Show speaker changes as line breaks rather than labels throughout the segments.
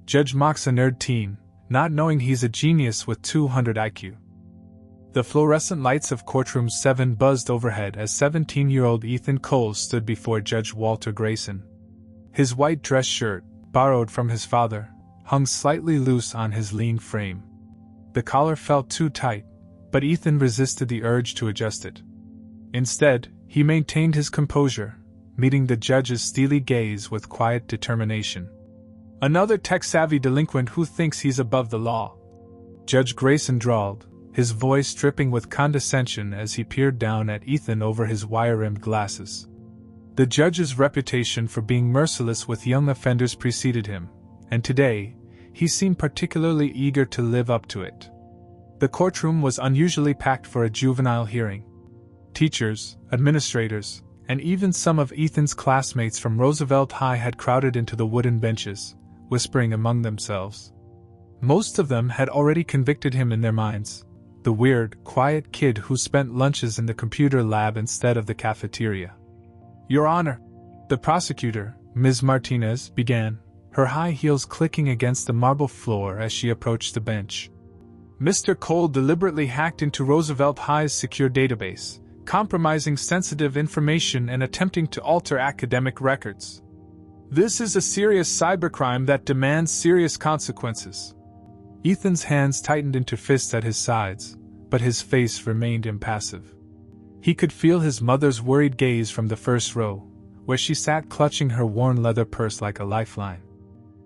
Judge mocks a nerd teen, not knowing he's a genius with 200 IQ. The fluorescent lights of courtroom 7 buzzed overhead as 17-year-old Ethan Cole stood before Judge Walter Grayson. His white dress shirt, borrowed from his father, hung slightly loose on his lean frame. The collar felt too tight, but Ethan resisted the urge to adjust it. Instead, he maintained his composure, meeting the judge's steely gaze with quiet determination. "Another tech-savvy delinquent who thinks he's above the law," Judge Grayson drawled, his voice dripping with condescension as he peered down at Ethan over his wire-rimmed glasses. The judge's reputation for being merciless with young offenders preceded him, and today, he seemed particularly eager to live up to it. The courtroom was unusually packed for a juvenile hearing. Teachers, administrators, and even some of Ethan's classmates from Roosevelt High had crowded into the wooden benches, whispering among themselves. Most of them had already convicted him in their minds, the weird, quiet kid who spent lunches in the computer lab instead of the cafeteria. "Your Honor," the prosecutor, Ms. Martinez, began, her high heels clicking against the marble floor as she approached the bench. "Mr. Cole deliberately hacked into Roosevelt High's secure database, compromising sensitive information and attempting to alter academic records. This is a serious cybercrime that demands serious consequences." Ethan's hands tightened into fists at his sides, but his face remained impassive. He could feel his mother's worried gaze from the first row, where she sat clutching her worn leather purse like a lifeline.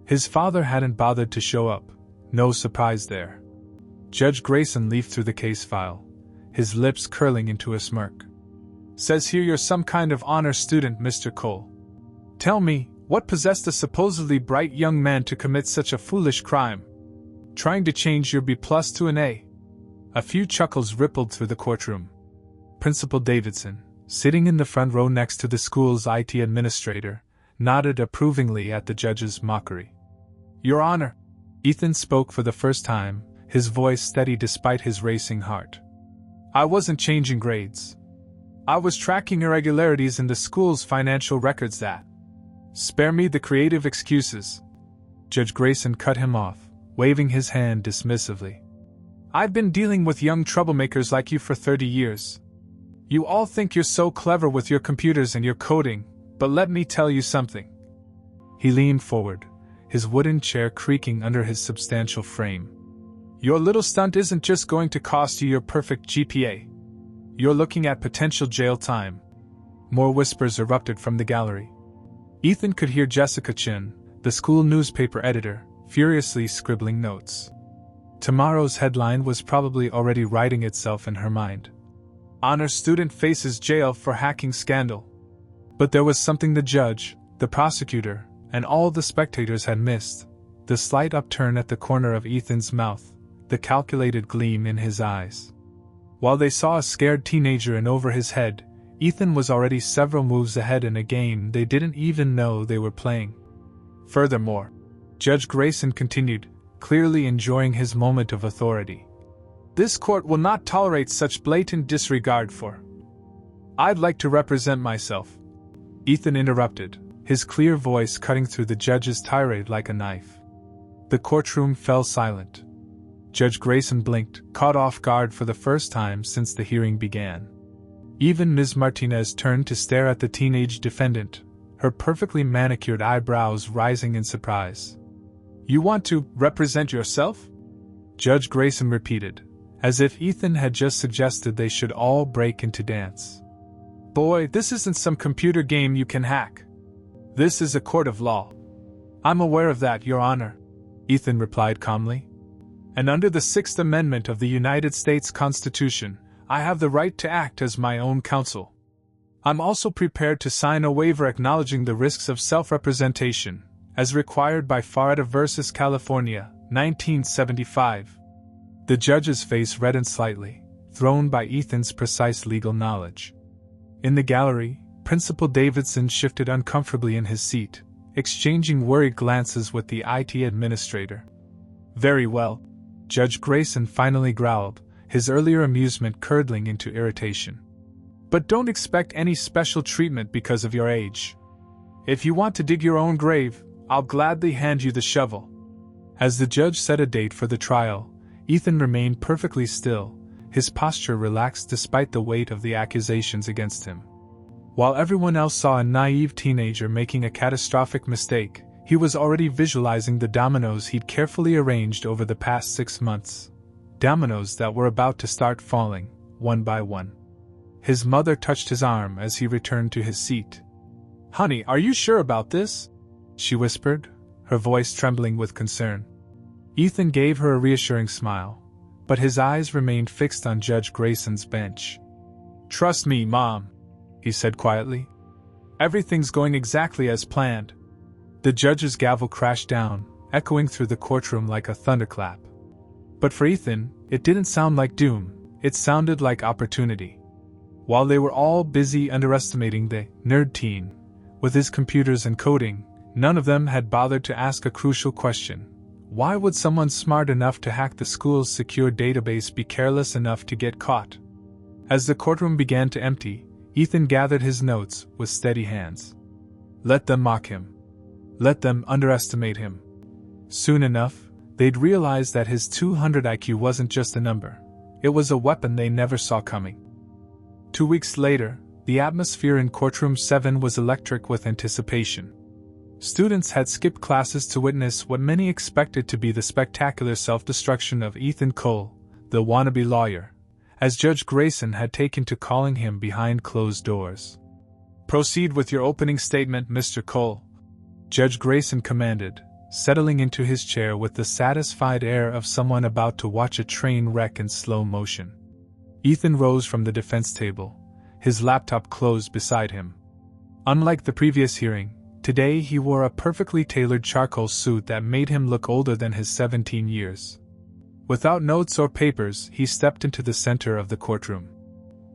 His father hadn't bothered to show up, no surprise there. Judge Grayson leafed through the case file, his lips curling into a smirk. "Says here you're some kind of honor student, Mr. Cole. Tell me, what possessed a supposedly bright young man to commit such a foolish crime? Trying to change your B+ to an A?" A few chuckles rippled through the courtroom. Principal Davidson, sitting in the front row next to the school's IT administrator, nodded approvingly at the judge's mockery. "Your Honor," Ethan spoke for the first time, his voice steady despite his racing heart. "I wasn't changing grades. I was tracking irregularities in the school's financial records that—" "Spare me the creative excuses," Judge Grayson cut him off, waving his hand dismissively. "I've been dealing with young troublemakers like you for 30 years. You all think you're so clever with your computers and your coding, but let me tell you something." He leaned forward, his wooden chair creaking under his substantial frame. "Your little stunt isn't just going to cost you your perfect GPA. You're looking at potential jail time." More whispers erupted from the gallery. Ethan could hear Jessica Chin, the school newspaper editor, furiously scribbling notes. Tomorrow's headline was probably already writing itself in her mind. "Honor student faces jail for hacking scandal." But there was something the judge, the prosecutor, and all the spectators had missed: the slight upturn at the corner of Ethan's mouth, the calculated gleam in his eyes. While they saw a scared teenager in over his head, Ethan was already several moves ahead in a game they didn't even know they were playing. Furthermore, Judge Grayson continued, clearly enjoying his moment of authority, "This court will not tolerate such blatant disregard for—" "I'd like to represent myself," Ethan interrupted, his clear voice cutting through the judge's tirade like a knife. The courtroom fell silent. Judge Grayson blinked, caught off guard for the first time since the hearing began. Even Ms. Martinez turned to stare at the teenage defendant, her perfectly manicured eyebrows rising in surprise. "You want to represent yourself?" Judge Grayson repeated, as if Ethan had just suggested they should all break into dance. "Boy, this isn't some computer game you can hack. This is a court of law." "I'm aware of that, Your Honor," Ethan replied calmly. "And under the Sixth Amendment of the United States Constitution, I have the right to act as my own counsel. I'm also prepared to sign a waiver acknowledging the risks of self-representation, as required by Faretta v. California, 1975. The judge's face reddened slightly, thrown by Ethan's precise legal knowledge. In the gallery, Principal Davidson shifted uncomfortably in his seat, exchanging worried glances with the IT administrator. "Very well," Judge Grayson finally growled, his earlier amusement curdling into irritation. "But don't expect any special treatment because of your age. If you want to dig your own grave, I'll gladly hand you the shovel." As the judge set a date for the trial, Ethan remained perfectly still, his posture relaxed despite the weight of the accusations against him. While everyone else saw a naive teenager making a catastrophic mistake, he was already visualizing the dominoes he'd carefully arranged over the past 6 months. Dominoes that were about to start falling, one by one. His mother touched his arm as he returned to his seat. "Honey, are you sure about this?" she whispered, her voice trembling with concern. Ethan gave her a reassuring smile, but his eyes remained fixed on Judge Grayson's bench. "Trust me, Mom," he said quietly. "Everything's going exactly as planned." The judge's gavel crashed down, echoing through the courtroom like a thunderclap. But for Ethan, it didn't sound like doom, it sounded like opportunity. While they were all busy underestimating the nerd teen, with his computers and coding, none of them had bothered to ask a crucial question. Why would someone smart enough to hack the school's secure database be careless enough to get caught? As the courtroom began to empty, Ethan gathered his notes with steady hands. Let them mock him. Let them underestimate him. Soon enough, they'd realize that his 200 IQ wasn't just a number. It was a weapon they never saw coming. 2 weeks later, the atmosphere in courtroom 7 was electric with anticipation. Students had skipped classes to witness what many expected to be the spectacular self-destruction of Ethan Cole, the wannabe lawyer, as Judge Grayson had taken to calling him behind closed doors. "Proceed with your opening statement, Mr. Cole," Judge Grayson commanded, settling into his chair with the satisfied air of someone about to watch a train wreck in slow motion. Ethan rose from the defense table, his laptop closed beside him. Unlike the previous hearing, today he wore a perfectly tailored charcoal suit that made him look older than his 17 years. Without notes or papers, he stepped into the center of the courtroom.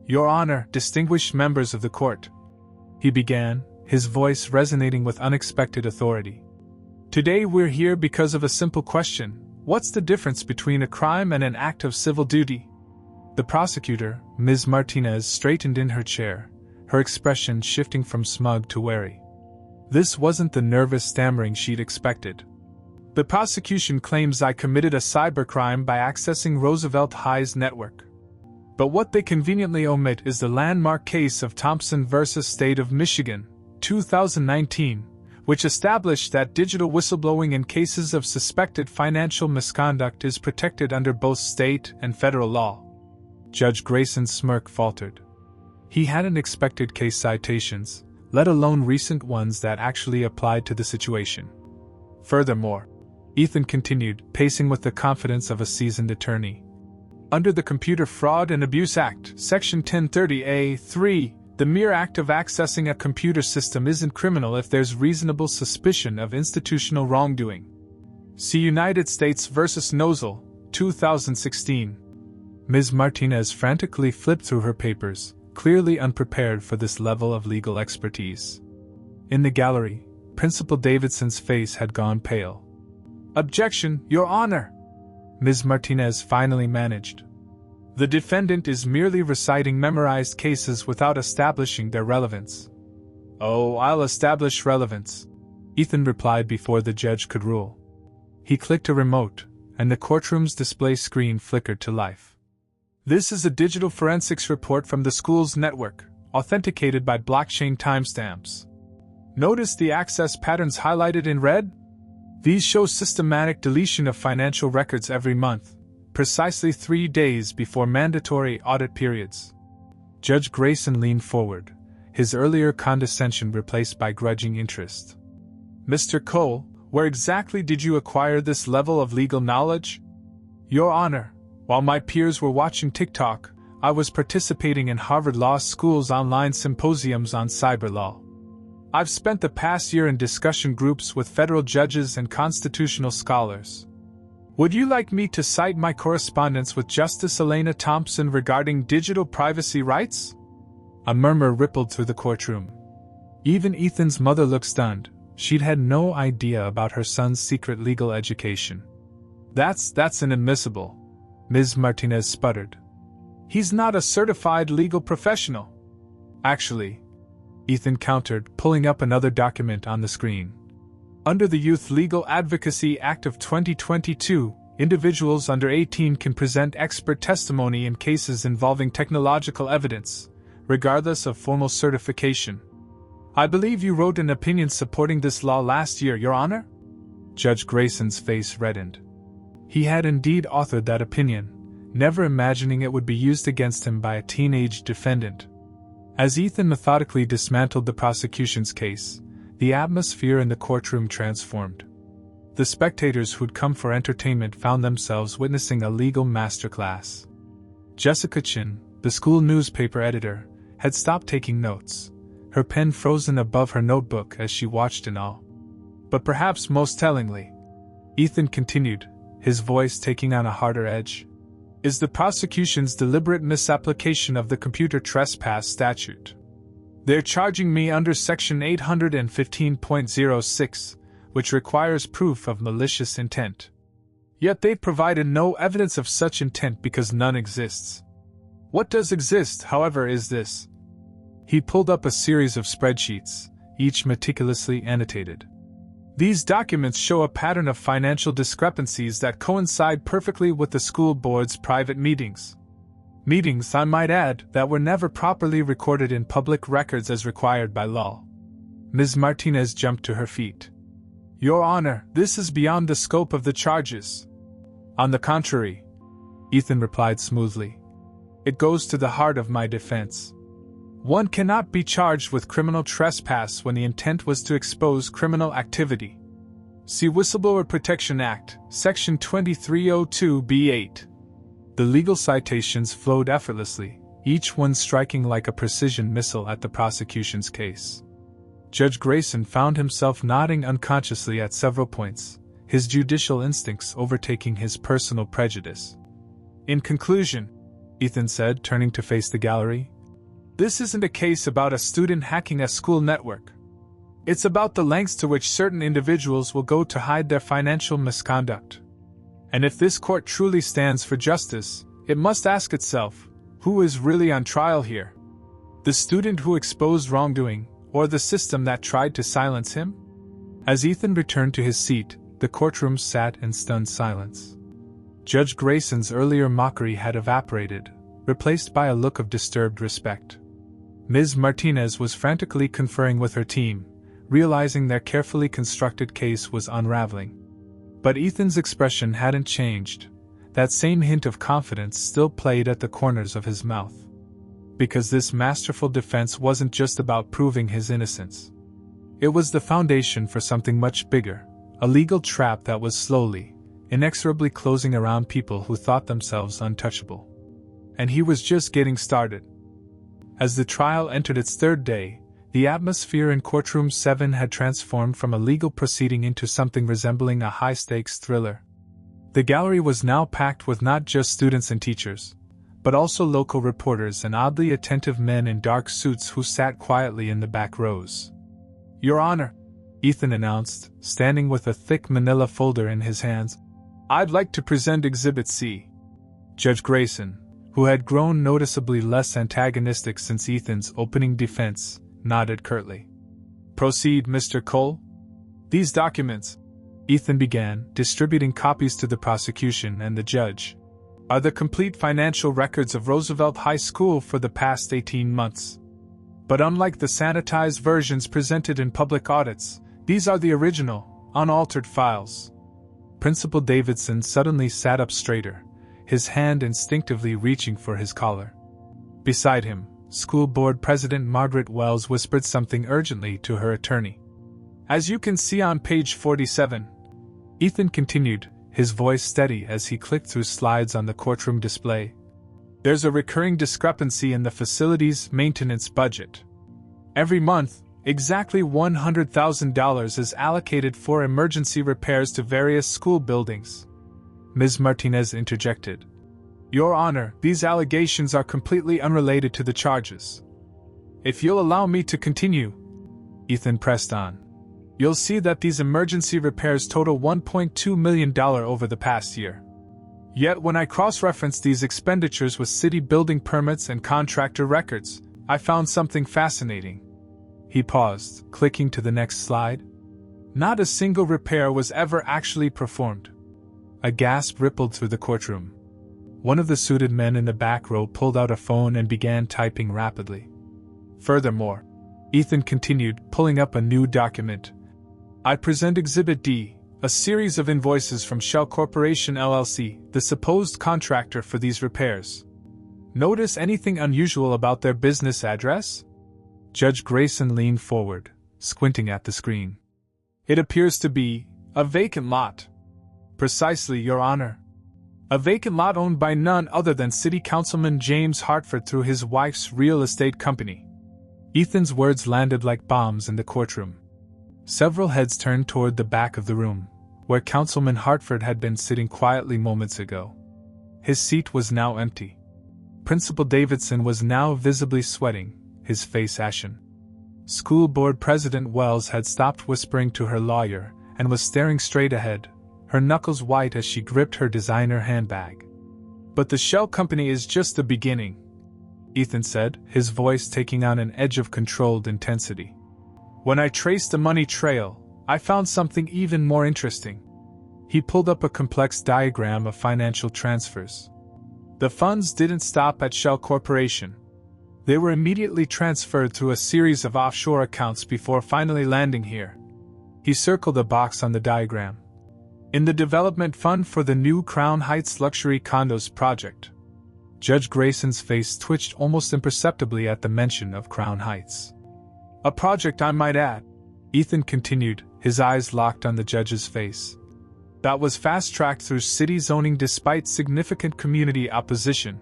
"Your Honor, distinguished members of the court," he began, his voice resonating with unexpected authority. "Today we're here because of a simple question: what's the difference between a crime and an act of civil duty?" The prosecutor, Ms. Martinez, straightened in her chair, her expression shifting from smug to wary. This wasn't the nervous stammering she'd expected. "The prosecution claims I committed a cybercrime by accessing Roosevelt High's network. But what they conveniently omit is the landmark case of Thompson v. State of Michigan, 2019, which established that digital whistleblowing in cases of suspected financial misconduct is protected under both state and federal law." Judge Grayson's smirk faltered. He hadn't expected case citations, let alone recent ones that actually applied to the situation. "Furthermore," Ethan continued, pacing with the confidence of a seasoned attorney, "under the Computer Fraud and Abuse Act, Section 1030A(3), the mere act of accessing a computer system isn't criminal if there's reasonable suspicion of institutional wrongdoing. See United States v. Nozzle, 2016. Ms. Martinez frantically flipped through her papers, clearly unprepared for this level of legal expertise. In the gallery, Principal Davidson's face had gone pale. "Objection, Your Honor!" Ms. Martinez finally managed. "The defendant is merely reciting memorized cases without establishing their relevance." "Oh, I'll establish relevance," Ethan replied before the judge could rule. He clicked a remote, and the courtroom's display screen flickered to life. "This is a digital forensics report from the school's network, authenticated by blockchain timestamps. Notice the access patterns highlighted in red? These show systematic deletion of financial records every month, precisely 3 days before mandatory audit periods." Judge Grayson leaned forward, his earlier condescension replaced by grudging interest. "Mr. Cole, where exactly did you acquire this level of legal knowledge?" "Your Honor, while my peers were watching TikTok, I was participating in Harvard Law School's online symposiums on cyber law. I've spent the past year in discussion groups with federal judges and constitutional scholars. Would you like me to cite my correspondence with Justice Elena Thompson regarding digital privacy rights?" A murmur rippled through the courtroom. Even Ethan's mother looked stunned. She'd had no idea about her son's secret legal education. That's inadmissible," Ms. Martinez sputtered. "He's not a certified legal professional." "Actually," Ethan countered, pulling up another document on the screen. Under the Youth Legal Advocacy Act of 2022, individuals under 18 can present expert testimony in cases involving technological evidence, regardless of formal certification. I believe you wrote an opinion supporting this law last year, Your Honor? Judge Grayson's face reddened. He had indeed authored that opinion, never imagining it would be used against him by a teenage defendant. As Ethan methodically dismantled the prosecution's case, the atmosphere in the courtroom transformed. The spectators who'd come for entertainment found themselves witnessing a legal masterclass. Jessica Chin, the school newspaper editor, had stopped taking notes, her pen frozen above her notebook as she watched in awe. But perhaps most tellingly, Ethan continued, his voice taking on a harder edge, is the prosecution's deliberate misapplication of the computer trespass statute. They're charging me under Section 815.06, which requires proof of malicious intent. Yet they've provided no evidence of such intent because none exists. What does exist, however, is this. He pulled up a series of spreadsheets, each meticulously annotated. These documents show a pattern of financial discrepancies that coincide perfectly with the school board's private meetings. Meetings, I might add, that were never properly recorded in public records as required by law. Ms. Martinez jumped to her feet. Your Honor, this is beyond the scope of the charges. On the contrary, Ethan replied smoothly. It goes to the heart of my defense. One cannot be charged with criminal trespass when the intent was to expose criminal activity. See Whistleblower Protection Act, Section 2302b8. The legal citations flowed effortlessly, each one striking like a precision missile at the prosecution's case. Judge Grayson found himself nodding unconsciously at several points, his judicial instincts overtaking his personal prejudice. In conclusion, Ethan said, turning to face the gallery, this isn't a case about a student hacking a school network. It's about the lengths to which certain individuals will go to hide their financial misconduct. And if this court truly stands for justice, it must ask itself, who is really on trial here? The student who exposed wrongdoing, or the system that tried to silence him? As Ethan returned to his seat, the courtroom sat in stunned silence. Judge Grayson's earlier mockery had evaporated, replaced by a look of disturbed respect. Ms. Martinez was frantically conferring with her team, realizing their carefully constructed case was unraveling. But Ethan's expression hadn't changed. That same hint of confidence still played at the corners of his mouth. Because this masterful defense wasn't just about proving his innocence. It was the foundation for something much bigger, a legal trap that was slowly, inexorably closing around people who thought themselves untouchable. And he was just getting started. As the trial entered its third day, the atmosphere in courtroom 7 had transformed from a legal proceeding into something resembling a high-stakes thriller. The gallery was now packed with not just students and teachers, but also local reporters and oddly attentive men in dark suits who sat quietly in the back rows. Your Honor, Ethan announced, standing with a thick manila folder in his hands, I'd like to present Exhibit C. Judge Grayson, who had grown noticeably less antagonistic since Ethan's opening defense, nodded curtly. Proceed, Mr. Cole. These documents, Ethan began, distributing copies to the prosecution and the judge, are the complete financial records of Roosevelt High School for the past 18 months. But unlike the sanitized versions presented in public audits, these are the original, unaltered files. Principal Davidson suddenly sat up straighter, his hand instinctively reaching for his collar. Beside him, School Board President Margaret Wells whispered something urgently to her attorney. As you can see on page 47, Ethan continued, his voice steady as he clicked through slides on the courtroom display. There's a recurring discrepancy in the facility's maintenance budget. Every month, exactly $100,000 is allocated for emergency repairs to various school buildings. Ms. Martinez interjected. Your Honor, these allegations are completely unrelated to the charges. If you'll allow me to continue, Ethan pressed on, you'll see that these emergency repairs total $1.2 million over the past year. Yet when I cross-referenced these expenditures with city building permits and contractor records, I found something fascinating. He paused, clicking to the next slide. Not a single repair was ever actually performed. A gasp rippled through the courtroom. One of the suited men in the back row pulled out a phone and began typing rapidly. Furthermore, Ethan continued, pulling up a new document. I present Exhibit D, a series of invoices from Shell Corporation LLC, the supposed contractor for these repairs. Notice anything unusual about their business address? Judge Grayson leaned forward, squinting at the screen. It appears to be a vacant lot. Precisely, Your Honor. A vacant lot owned by none other than City Councilman James Hartford through his wife's real estate company. Ethan's words landed like bombs in the courtroom. Several heads turned toward the back of the room, where Councilman Hartford had been sitting quietly moments ago. His seat was now empty. Principal Davidson was now visibly sweating, his face ashen. School Board President Wells had stopped whispering to her lawyer and was staring straight ahead, her knuckles white as she gripped her designer handbag. But the Shell Company is just the beginning, Ethan said, his voice taking on an edge of controlled intensity. When I traced the money trail, I found something even more interesting. He pulled up a complex diagram of financial transfers. The funds didn't stop at Shell Corporation. They were immediately transferred through a series of offshore accounts before finally landing here. He circled a box on the diagram. In the development fund for the new Crown Heights luxury condos project. Judge Grayson's face twitched almost imperceptibly at the mention of Crown Heights. A project, I might add, Ethan continued, his eyes locked on the judge's face. That was fast-tracked through city zoning despite significant community opposition.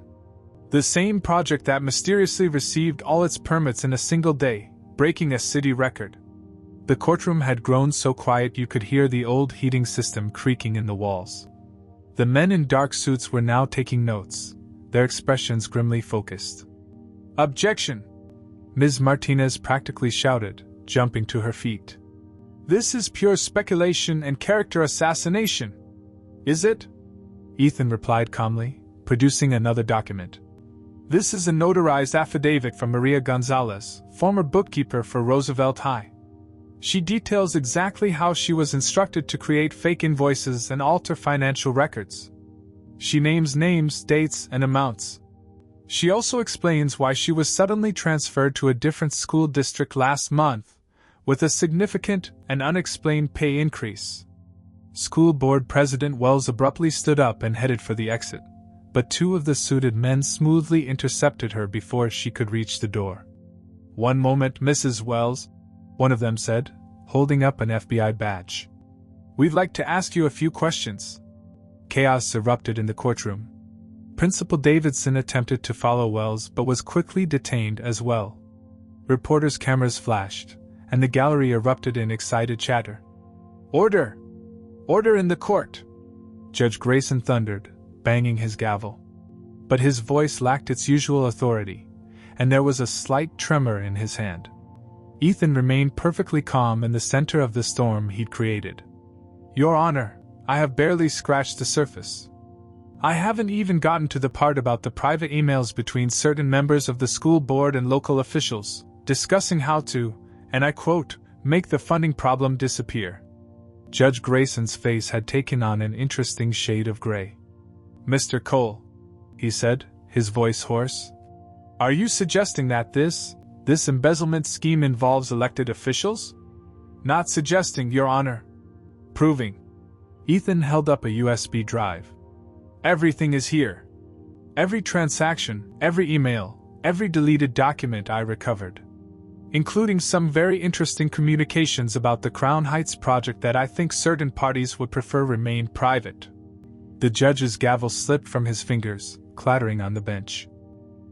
The same project that mysteriously received all its permits in a single day, breaking a city record. The courtroom had grown so quiet you could hear the old heating system creaking in the walls. The men in dark suits were now taking notes, their expressions grimly focused. Objection! Ms. Martinez practically shouted, jumping to her feet. This is pure speculation and character assassination. Is it? Ethan replied calmly, producing another document. This is a notarized affidavit from Maria Gonzalez, former bookkeeper for Roosevelt High. She details exactly how she was instructed to create fake invoices and alter financial records. She names names, dates, and amounts. She also explains why she was suddenly transferred to a different school district last month, with a significant and unexplained pay increase. School Board President Wells abruptly stood up and headed for the exit, but two of the suited men smoothly intercepted her before she could reach the door. One moment, Mrs. Wells, one of them said, holding up an FBI badge. We'd like to ask you a few questions. Chaos erupted in the courtroom. Principal Davidson attempted to follow Wells but was quickly detained as well. Reporters' cameras flashed, and the gallery erupted in excited chatter. Order! Order in the court! Judge Grayson thundered, banging his gavel. But his voice lacked its usual authority, and there was a slight tremor in his hand. Ethan remained perfectly calm in the center of the storm he'd created. Your Honor, I have barely scratched the surface. I haven't even gotten to the part about the private emails between certain members of the school board and local officials, discussing how to, and I quote, make the funding problem disappear. Judge Grayson's face had taken on an interesting shade of gray. Mr. Cole, he said, his voice hoarse, are you suggesting that this embezzlement scheme involves elected officials? Not suggesting, Your Honor. Proving. Ethan held up a USB drive. Everything is here. Every transaction, every email, every deleted document I recovered. Including some very interesting communications about the Crown Heights project that I think certain parties would prefer remain private. The judge's gavel slipped from his fingers, clattering on the bench.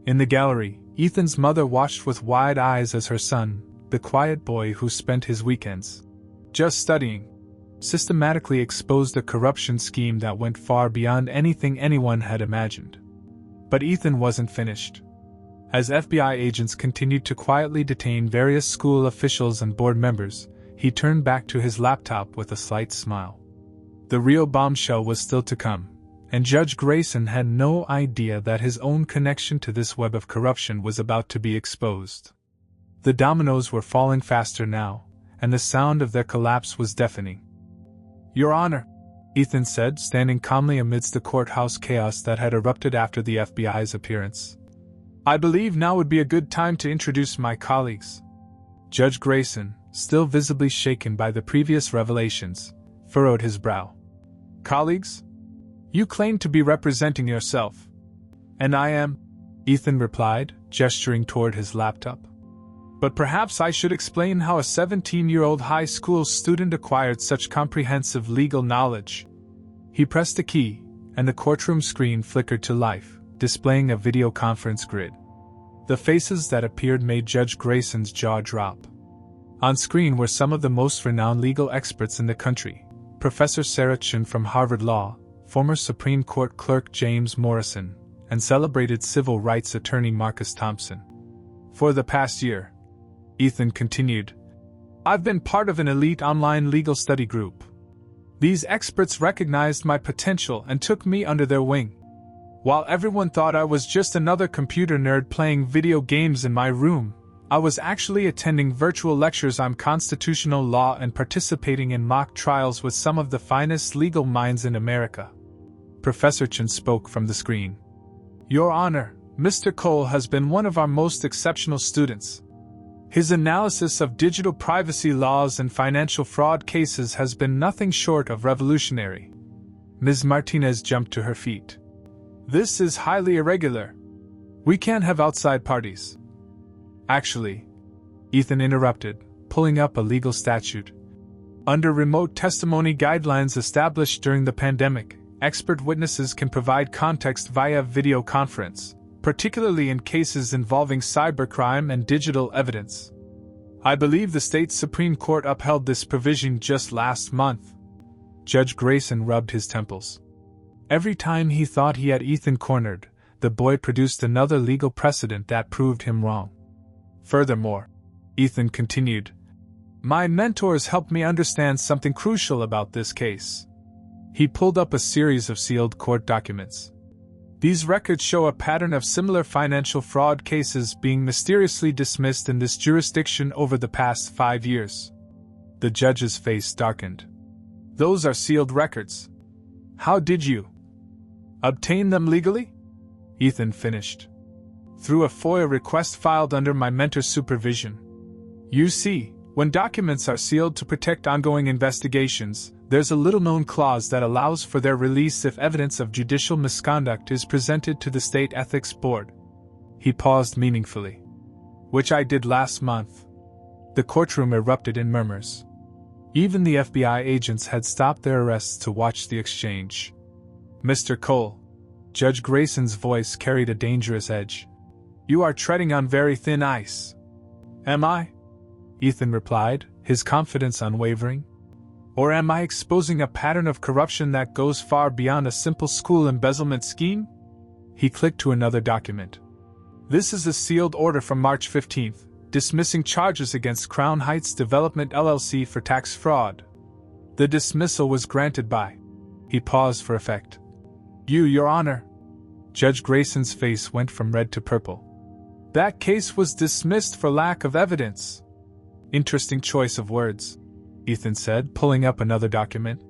In the gallery, Ethan's mother watched with wide eyes as her son, the quiet boy who spent his weekends just studying, systematically exposed a corruption scheme that went far beyond anything anyone had imagined. But Ethan wasn't finished. As FBI agents continued to quietly detain various school officials and board members, he turned back to his laptop with a slight smile. The real bombshell was still to come, and Judge Grayson had no idea that his own connection to this web of corruption was about to be exposed. The dominoes were falling faster now, and the sound of their collapse was deafening. "Your Honor," Ethan said, standing calmly amidst the courthouse chaos that had erupted after the FBI's appearance. "I believe now would be a good time to introduce my colleagues." Judge Grayson, still visibly shaken by the previous revelations, furrowed his brow. "Colleagues? You claim to be representing yourself." "And I am," Ethan replied, gesturing toward his laptop. "But perhaps I should explain how a 17-year-old high school student acquired such comprehensive legal knowledge." He pressed a key, and the courtroom screen flickered to life, displaying a video conference grid. The faces that appeared made Judge Grayson's jaw drop. On screen were some of the most renowned legal experts in the country: Professor Sarah Chun from Harvard Law, former Supreme Court Clerk James Morrison, and celebrated civil rights attorney Marcus Thompson. "For the past year," Ethan continued, "I've been part of an elite online legal study group. These experts recognized my potential and took me under their wing. While everyone thought I was just another computer nerd playing video games in my room, I was actually attending virtual lectures on constitutional law and participating in mock trials with some of the finest legal minds in America." Professor Chen spoke from the screen. "Your Honor, Mr. Cole has been one of our most exceptional students. His analysis of digital privacy laws and financial fraud cases has been nothing short of revolutionary." Ms. Martinez jumped to her feet. "This is highly irregular. We can't have outside parties." "Actually," Ethan interrupted, pulling up a legal statute. "Under remote testimony guidelines established during the pandemic, expert witnesses can provide context via video conference, particularly in cases involving cybercrime and digital evidence. I believe the state Supreme Court upheld this provision just last month." Judge Grayson rubbed his temples. Every time he thought he had Ethan cornered, the boy produced another legal precedent that proved him wrong. "Furthermore," Ethan continued, "my mentors helped me understand something crucial about this case." He pulled up a series of sealed court documents. "These records show a pattern of similar financial fraud cases being mysteriously dismissed in this jurisdiction over the past 5 years." The judge's face darkened. "Those are sealed records. How did you obtain them legally?" Ethan finished. "Through a FOIA request filed under my mentor's supervision. You see, when documents are sealed to protect ongoing investigations, there's a little-known clause that allows for their release if evidence of judicial misconduct is presented to the State Ethics Board." He paused meaningfully. "Which I did last month." The courtroom erupted in murmurs. Even the FBI agents had stopped their arrests to watch the exchange. "Mr. Cole," Judge Grayson's voice carried a dangerous edge, "you are treading on very thin ice." "Am I?" Ethan replied, his confidence unwavering. "Or am I exposing a pattern of corruption that goes far beyond a simple school embezzlement scheme?" He clicked to another document. "This is a sealed order from March 15th, dismissing charges against Crown Heights Development LLC for tax fraud. The dismissal was granted by..." He paused for effect. Your Honor." Judge Grayson's face went from red to purple. "That case was dismissed for lack of evidence." "Interesting choice of words," Ethan said, pulling up another document.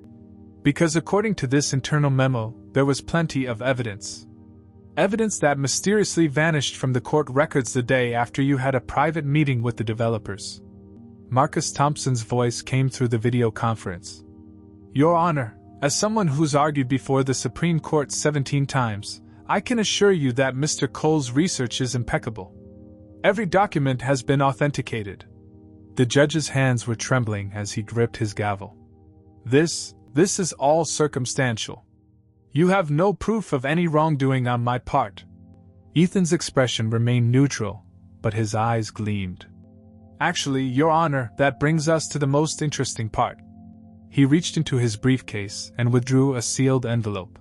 "Because according to this internal memo, there was plenty of evidence. Evidence that mysteriously vanished from the court records the day after you had a private meeting with the developers." Marcus Thompson's voice came through the video conference. "Your Honor, as someone who's argued before the Supreme Court 17 times, I can assure you that Mr. Cole's research is impeccable. Every document has been authenticated." The judge's hands were trembling as he gripped his gavel. This is all circumstantial. You have no proof of any wrongdoing on my part." Ethan's expression remained neutral, but his eyes gleamed. "Actually, Your Honor, that brings us to the most interesting part." He reached into his briefcase and withdrew a sealed envelope.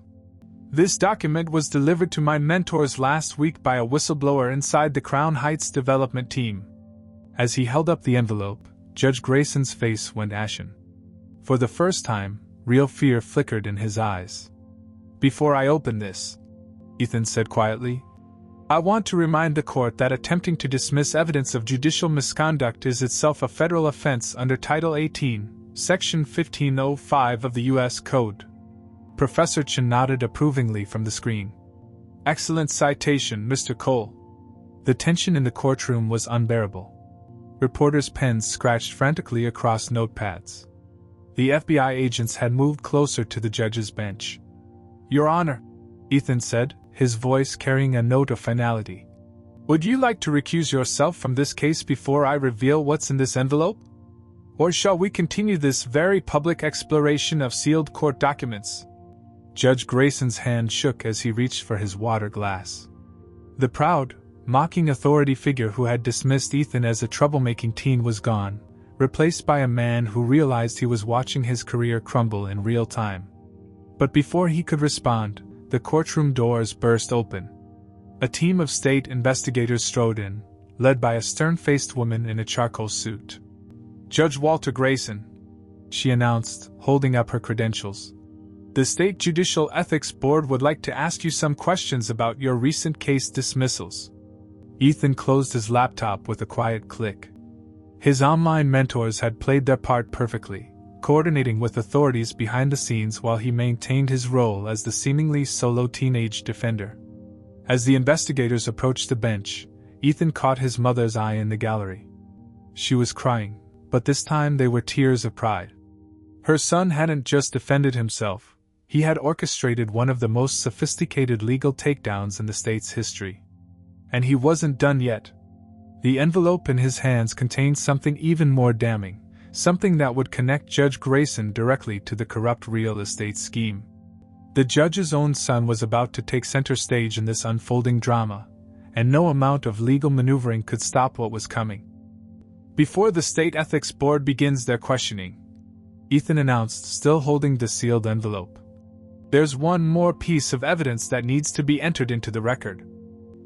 "This document was delivered to my mentors last week by a whistleblower inside the Crown Heights development team." As he held up the envelope, Judge Grayson's face went ashen. For the first time, real fear flickered in his eyes. "Before I open this," Ethan said quietly, I want to remind the court that attempting to dismiss evidence of judicial misconduct is itself a federal offense under Title 18, Section 1505 of the U.S. Code. Professor Chen nodded approvingly from the screen. Excellent citation, Mr. Cole. The tension in the courtroom was unbearable. Reporters' pens scratched frantically across notepads. The FBI agents had moved closer to the judge's bench. Your Honor, Ethan said, his voice carrying a note of finality. Would you like to recuse yourself from this case before I reveal what's in this envelope? Or shall we continue this very public exploration of sealed court documents? Judge Grayson's hand shook as he reached for his water glass. The proud, mocking authority figure who had dismissed Ethan as a troublemaking teen was gone, replaced by a man who realized he was watching his career crumble in real time. But before he could respond, the courtroom doors burst open. A team of state investigators strode in, led by a stern-faced woman in a charcoal suit. Judge Walter Grayson, she announced, holding up her credentials. The State Judicial Ethics Board would like to ask you some questions about your recent case dismissals. Ethan closed his laptop with a quiet click. His online mentors had played their part perfectly, coordinating with authorities behind the scenes while he maintained his role as the seemingly solo teenage defender. As the investigators approached the bench, Ethan caught his mother's eye in the gallery. She was crying, but this time they were tears of pride. Her son hadn't just defended himself, he had orchestrated one of the most sophisticated legal takedowns in the state's history. And he wasn't done yet. The envelope in his hands contained something even more damning, something that would connect Judge Grayson directly to the corrupt real estate scheme. The judge's own son was about to take center stage in this unfolding drama, and no amount of legal maneuvering could stop what was coming. Before the State Ethics Board begins their questioning, Ethan announced, still holding the sealed envelope. There's one more piece of evidence that needs to be entered into the record.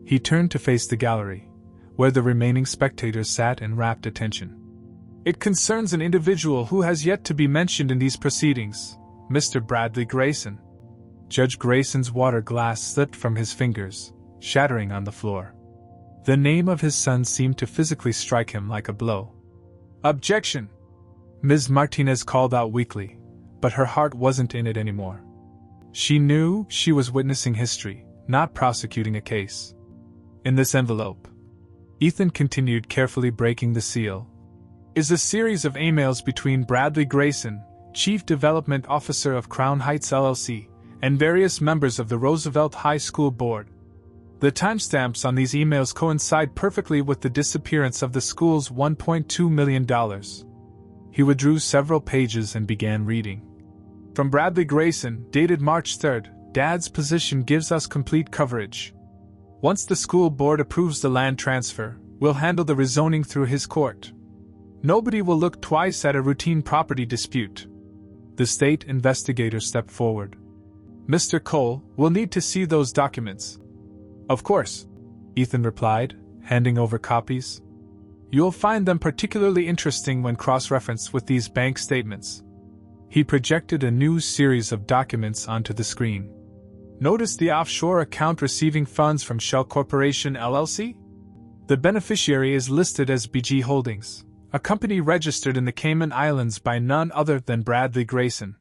He turned to face the gallery, where the remaining spectators sat in rapt attention. It concerns an individual who has yet to be mentioned in these proceedings, Mr. Bradley Grayson. Judge Grayson's water glass slipped from his fingers, shattering on the floor. The name of his son seemed to physically strike him like a blow. Objection! Ms. Martinez called out weakly, but her heart wasn't in it anymore. She knew she was witnessing history, not prosecuting a case. In this envelope, Ethan continued, carefully breaking the seal, is a series of emails between Bradley Grayson, Chief Development Officer of Crown Heights LLC, and various members of the Roosevelt High School Board. The timestamps on these emails coincide perfectly with the disappearance of the school's $1.2 million. He withdrew several pages and began reading. From Bradley Grayson, dated March 3rd, Dad's position gives us complete coverage. Once the school board approves the land transfer, we'll handle the rezoning through his court. Nobody will look twice at a routine property dispute. The state investigator stepped forward. Mr. Cole, we'll need to see those documents. Of course, Ethan replied, handing over copies. You'll find them particularly interesting when cross-referenced with these bank statements. He projected a new series of documents onto the screen. Notice the offshore account receiving funds from Shell Corporation LLC? The beneficiary is listed as BG Holdings, a company registered in the Cayman Islands by none other than Bradley Grayson.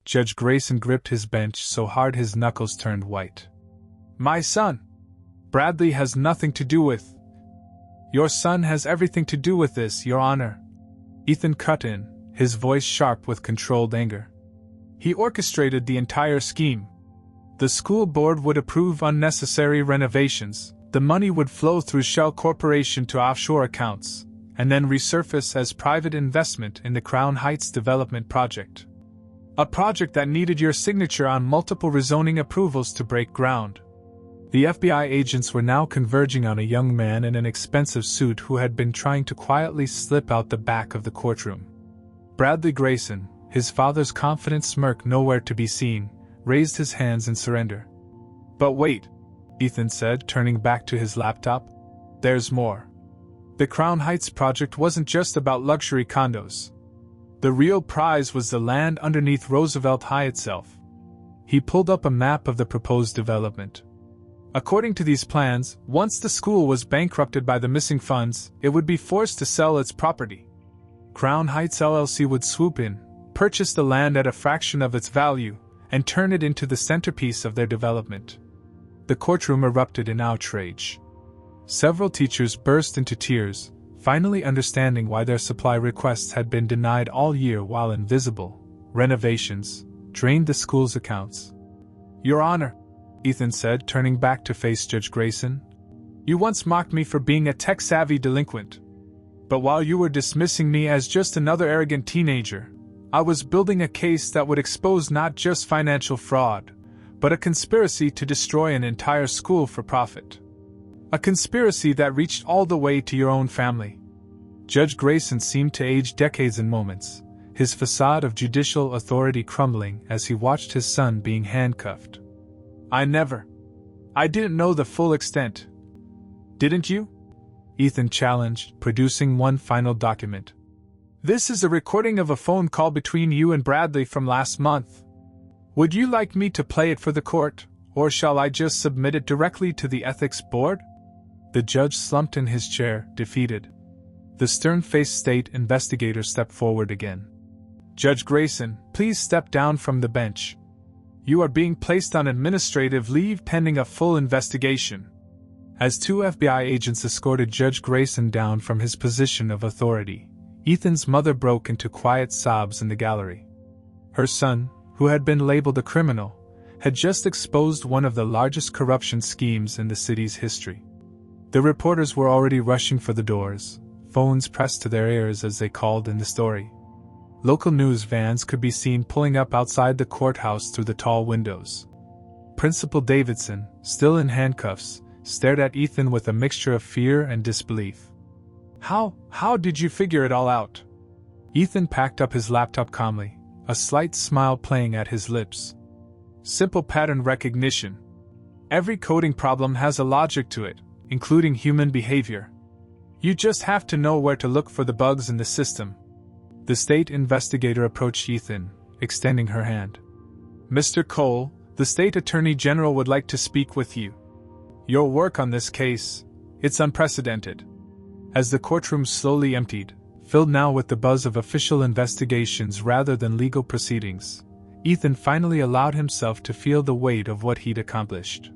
Judge Grayson gripped his bench so hard his knuckles turned white. My son! Bradley has nothing to do with. Your son has everything to do with this, Your Honor. Ethan cut in, his voice sharp with controlled anger. He orchestrated the entire scheme. The school board would approve unnecessary renovations, the money would flow through Shell Corporation to offshore accounts, and then resurface as private investment in the Crown Heights development project. A project that needed your signature on multiple rezoning approvals to break ground. The FBI agents were now converging on a young man in an expensive suit who had been trying to quietly slip out the back of the courtroom. Bradley Grayson, his father's confident smirk nowhere to be seen, raised his hands in surrender. But wait, Ethan said, turning back to his laptop. There's more. The Crown Heights project wasn't just about luxury condos. The real prize was the land underneath Roosevelt High itself. He pulled up a map of the proposed development. According to these plans, once the school was bankrupted by the missing funds, it would be forced to sell its property. Crown Heights LLC would swoop in, purchase the land at a fraction of its value, and turn it into the centerpiece of their development. The courtroom erupted in outrage. Several teachers burst into tears, finally understanding why their supply requests had been denied all year while invisible renovations drained the school's accounts. "Your Honor," Ethan said, turning back to face Judge Grayson, "you once mocked me for being a tech-savvy delinquent. But while you were dismissing me as just another arrogant teenager, I was building a case that would expose not just financial fraud, but a conspiracy to destroy an entire school for profit. A conspiracy that reached all the way to your own family." Judge Grayson seemed to age decades in moments, his facade of judicial authority crumbling as he watched his son being handcuffed. I didn't know the full extent." "Didn't you?" Ethan challenged, producing one final document. "This is a recording of a phone call between you and Bradley from last month. Would you like me to play it for the court, or shall I just submit it directly to the ethics board?" The judge slumped in his chair, defeated. The stern-faced state investigator stepped forward again. "Judge Grayson, please step down from the bench. You are being placed on administrative leave pending a full investigation." As two FBI agents escorted Judge Grayson down from his position of authority, Ethan's mother broke into quiet sobs in the gallery. Her son, who had been labeled a criminal, had just exposed one of the largest corruption schemes in the city's history. The reporters were already rushing for the doors, phones pressed to their ears as they called in the story. Local news vans could be seen pulling up outside the courthouse through the tall windows. Principal Davidson, still in handcuffs, stared at Ethan with a mixture of fear and disbelief. How did you figure it all out?" Ethan packed up his laptop calmly, a slight smile playing at his lips. "Simple pattern recognition. Every coding problem has a logic to it, including human behavior. You just have to know where to look for the bugs in the system." The state investigator approached Ethan, extending her hand. "Mr. Cole, the state attorney general would like to speak with you. Your work on this case, it's unprecedented." As the courtroom slowly emptied, filled now with the buzz of official investigations rather than legal proceedings, Ethan finally allowed himself to feel the weight of what he'd accomplished.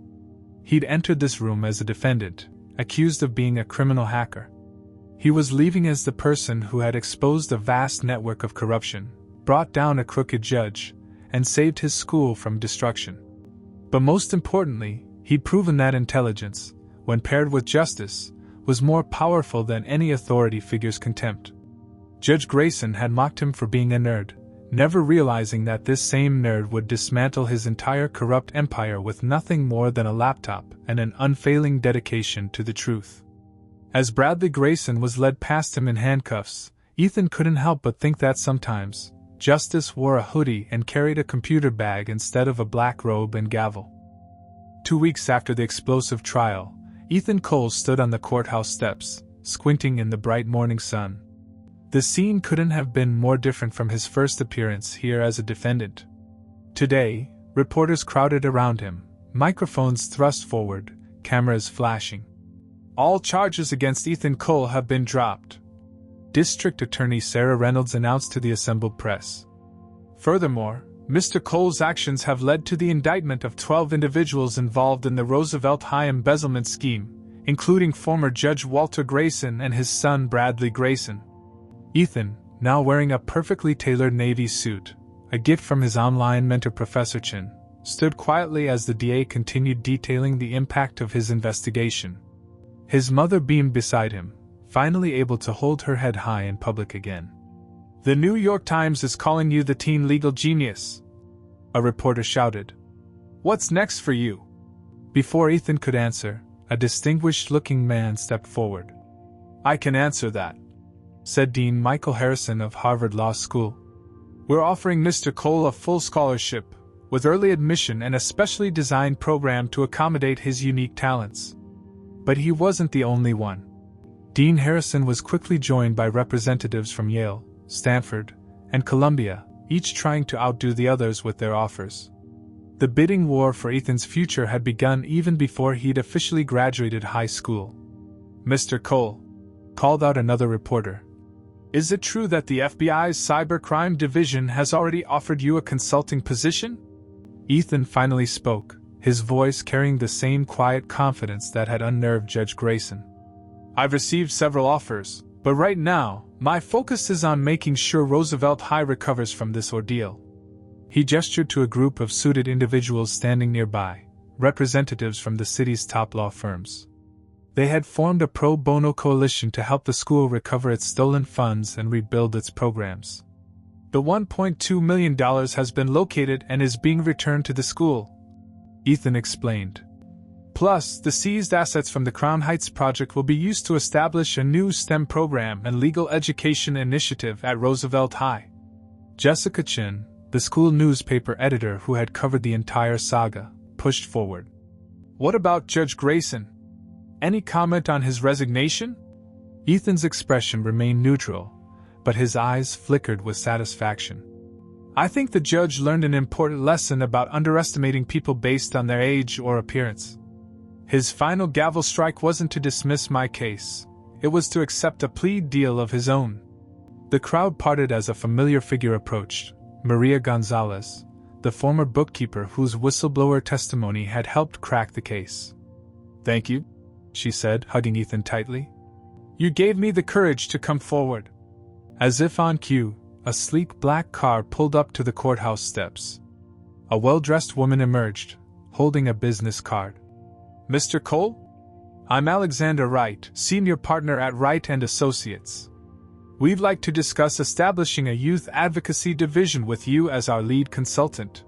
He'd entered this room as a defendant, accused of being a criminal hacker. He was leaving as the person who had exposed a vast network of corruption, brought down a crooked judge, and saved his school from destruction. But most importantly, he'd proven that intelligence, when paired with justice, was more powerful than any authority figure's contempt. Judge Grayson had mocked him for being a nerd, never realizing that this same nerd would dismantle his entire corrupt empire with nothing more than a laptop and an unfailing dedication to the truth. As Bradley Grayson was led past him in handcuffs, Ethan couldn't help but think that sometimes justice wore a hoodie and carried a computer bag instead of a black robe and gavel. 2 weeks after the explosive trial, Ethan Cole stood on the courthouse steps, squinting in the bright morning sun. The scene couldn't have been more different from his first appearance here as a defendant. Today, reporters crowded around him, microphones thrust forward, cameras flashing. "All charges against Ethan Cole have been dropped," District Attorney Sarah Reynolds announced to the assembled press. Furthermore, Mr. Cole's actions have led to the indictment of 12 individuals involved in the Roosevelt High embezzlement scheme, including former Judge Walter Grayson and his son Bradley Grayson. Ethan, now wearing a perfectly tailored navy suit, a gift from his online mentor Professor Chin, stood quietly as the DA continued detailing the impact of his investigation. His mother beamed beside him, finally able to hold her head high in public again. "The New York Times is calling you the teen legal genius," a reporter shouted. "What's next for you?" Before Ethan could answer, a distinguished-looking man stepped forward. "I can answer that," said Dean Michael Harrison of Harvard Law School. "We're offering Mr. Cole a full scholarship, with early admission and a specially designed program to accommodate his unique talents." But he wasn't the only one. Dean Harrison was quickly joined by representatives from Yale, Stanford, and Columbia, each trying to outdo the others with their offers. The bidding war for Ethan's future had begun even before he'd officially graduated high school. "Mr. Cole," called out another reporter, "is it true that the FBI's cybercrime division has already offered you a consulting position?" Ethan finally spoke, his voice carrying the same quiet confidence that had unnerved Judge Grayson. "I've received several offers, but right now, my focus is on making sure Roosevelt High recovers from this ordeal." He gestured to a group of suited individuals standing nearby, representatives from the city's top law firms. They had formed a pro bono coalition to help the school recover its stolen funds and rebuild its programs. "The $1.2 million has been located and is being returned to the school," Ethan explained. "Plus, the seized assets from the Crown Heights project will be used to establish a new STEM program and legal education initiative at Roosevelt High." Jessica Chin, the school newspaper editor who had covered the entire saga, pushed forward. "What about Judge Grayson? Any comment on his resignation?" Ethan's expression remained neutral, but his eyes flickered with satisfaction. "I think the judge learned an important lesson about underestimating people based on their age or appearance. His final gavel strike wasn't to dismiss my case, it was to accept a plea deal of his own." The crowd parted as a familiar figure approached, Maria Gonzalez, the former bookkeeper whose whistleblower testimony had helped crack the case. "Thank you," she said, hugging Ethan tightly. "You gave me the courage to come forward." As if on cue, a sleek black car pulled up to the courthouse steps. A well-dressed woman emerged, holding a business card. "Mr. Cole? I'm Alexander Wright, senior partner at Wright & Associates. We'd like to discuss establishing a youth advocacy division with you as our lead consultant."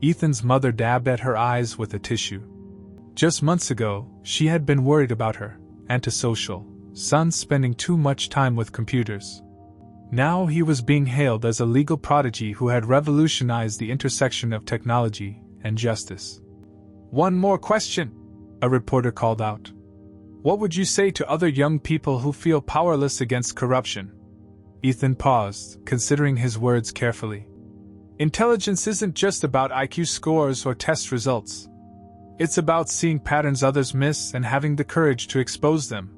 Ethan's mother dabbed at her eyes with a tissue. Just months ago, she had been worried about her antisocial son spending too much time with computers. Now he was being hailed as a legal prodigy who had revolutionized the intersection of technology and justice. "One more question," a reporter called out. "What would you say to other young people who feel powerless against corruption?" Ethan paused, considering his words carefully. "Intelligence isn't just about IQ scores or test results. It's about seeing patterns others miss and having the courage to expose them.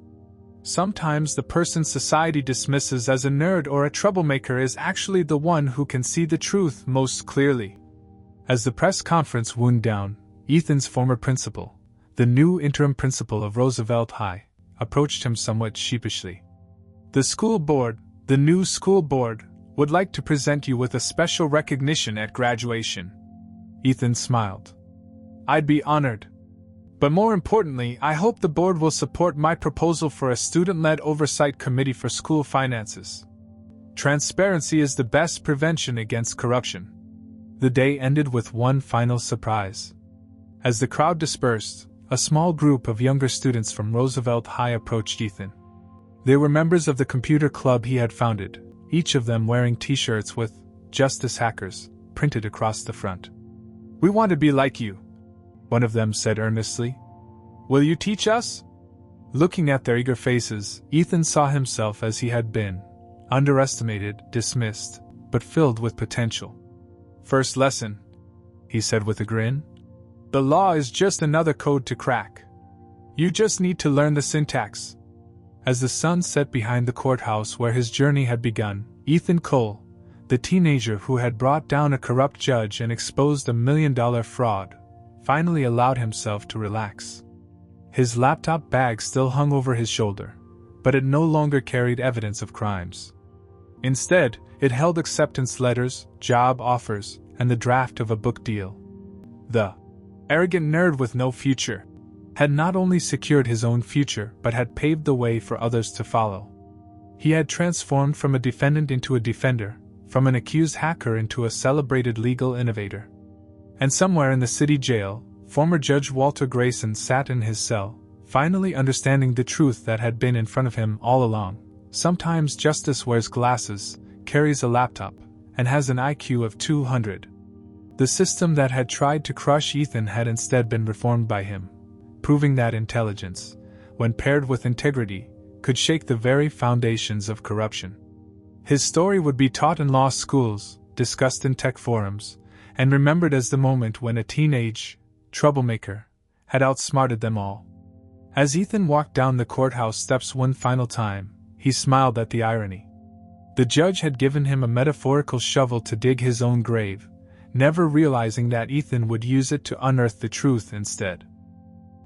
Sometimes the person society dismisses as a nerd or a troublemaker is actually the one who can see the truth most clearly." As the press conference wound down, Ethan's former principal, the new interim principal of Roosevelt High, approached him somewhat sheepishly. The new school board, would like to present you with a special recognition at graduation." Ethan smiled. "I'd be honored. But more importantly, I hope the board will support my proposal for a student-led oversight committee for school finances. Transparency is the best prevention against corruption." The day ended with one final surprise. As the crowd dispersed, a small group of younger students from Roosevelt High approached Ethan. They were members of the computer club he had founded, each of them wearing t-shirts with "Justice Hackers" printed across the front. "We want to be like you," one of them said earnestly. "Will you teach us?" Looking at their eager faces, Ethan saw himself as he had been, underestimated, dismissed, but filled with potential. "First lesson," he said with a grin. "The law is just another code to crack. You just need to learn the syntax." As the sun set behind the courthouse where his journey had begun, Ethan Cole, the teenager who had brought down a corrupt judge and exposed a $1 million fraud, finally allowed himself to relax. His laptop bag still hung over his shoulder, but it no longer carried evidence of crimes. Instead, it held acceptance letters, job offers, and the draft of a book deal. The arrogant nerd with no future had not only secured his own future but had paved the way for others to follow. He had transformed from a defendant into a defender, from an accused hacker into a celebrated legal innovator. And somewhere in the city jail, former Judge Walter Grayson sat in his cell, finally understanding the truth that had been in front of him all along. Sometimes justice wears glasses, carries a laptop, and has an IQ of 200. The system that had tried to crush Ethan had instead been reformed by him, proving that intelligence, when paired with integrity, could shake the very foundations of corruption. His story would be taught in law schools, discussed in tech forums, and remembered as the moment when a teenage troublemaker had outsmarted them all. As Ethan walked down the courthouse steps one final time, he smiled at the irony. The judge had given him a metaphorical shovel to dig his own grave, never realizing that Ethan would use it to unearth the truth instead.